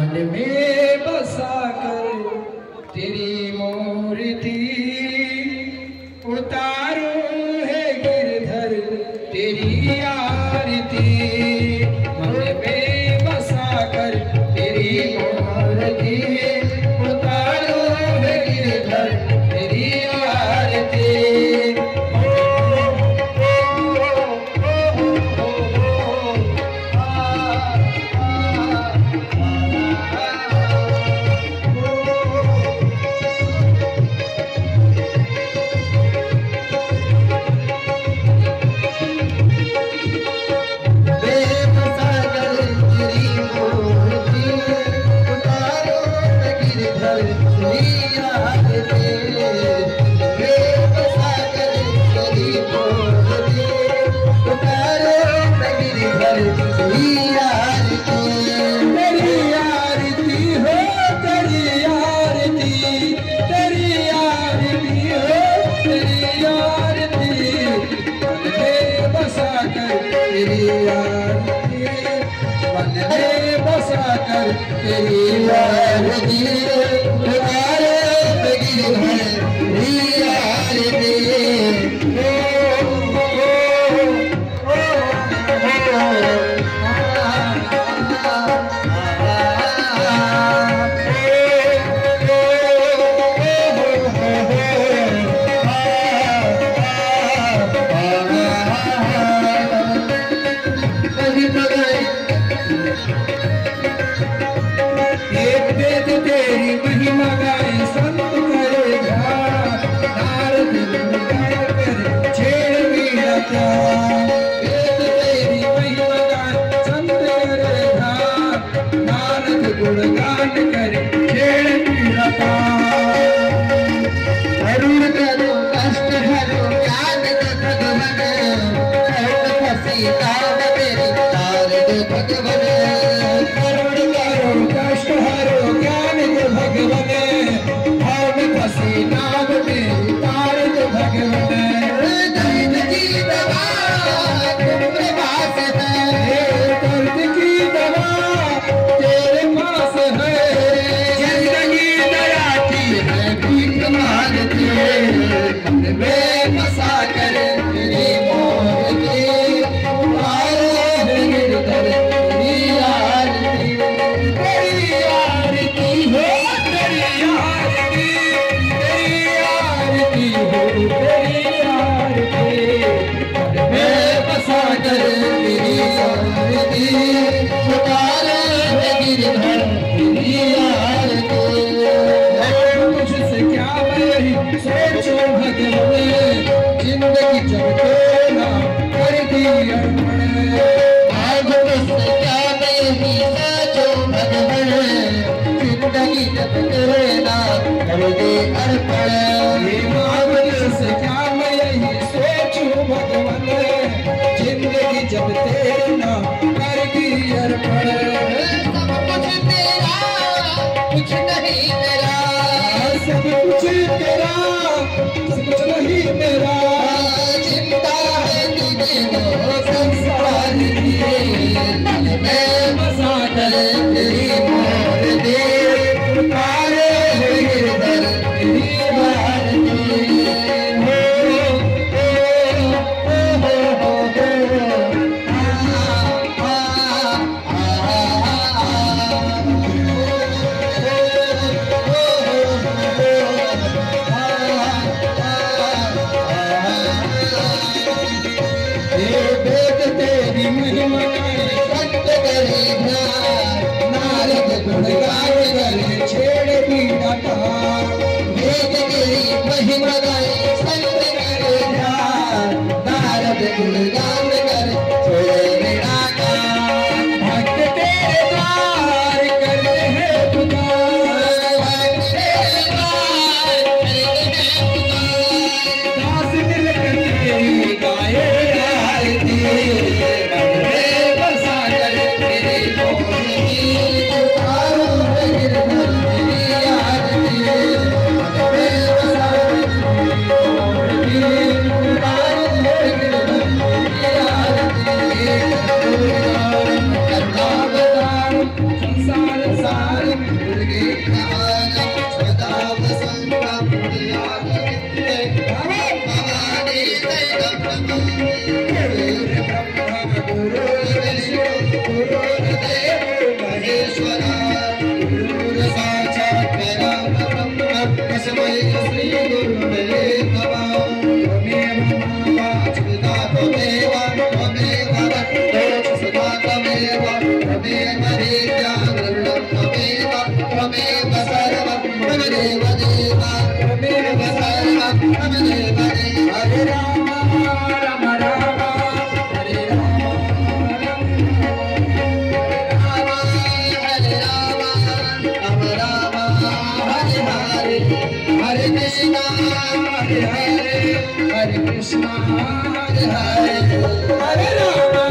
मन में बसा कर तेरी मूर्ति उतारो है गिरधर तेरी आरती। मन में बसा कर तेरी मूर्ति उतारो है गिरधर तेरी आरती। तेरी आरती उतारो गिरधर तेरी आरती। तेरी महिमा गाए संत करे ध्यान, नारद कर छेड़ मीरा ध्यान। वेद तेरी महिमा गाए संत करे ध्यान, नारद गुणगान करे छेड़ मीरा ध्यान। करुण करो कष्ट हरो ज्ञान दो भगवन, फंसी ताव तेरी तार दो भगवन। करुण करो कष्ट हरो भगवन, भाव फंसी नाव में तार दो भगवन। दर्द की दवा तुम्हारे पास है, दर्द की दवा तेरे पास है। जिंदगी डराती है भीख मांगती है, मन में बसा कर तेरी मूर्ति उतारो है गिरधर तेरी आरती। तेरी आरती हो मुझसे क्या मैं सोचो भगवान, जिंदगी जब ना कर दी अर्पण। आज मुझसे क्या मैं सोचो भगवान, जिंदगी जब ना कर दी अर्पण। मुझसे क्या मैं यही सोचूं भगवान, जिंदगी जब तेरे ना कर दी अर्पण। सब कुछ तेरा कुछ नहीं मेरा, सब कुछ तेरा सब कुछ नहीं मेरा। चिंता है तुझे वो संसार की, मन में बसा कर तेरी मूर्ति उतारो है गिरधर तेरी आरती। Hare Krishna, Hare Hare, Hare Rama,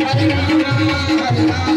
Hare Rama, Hare Rama.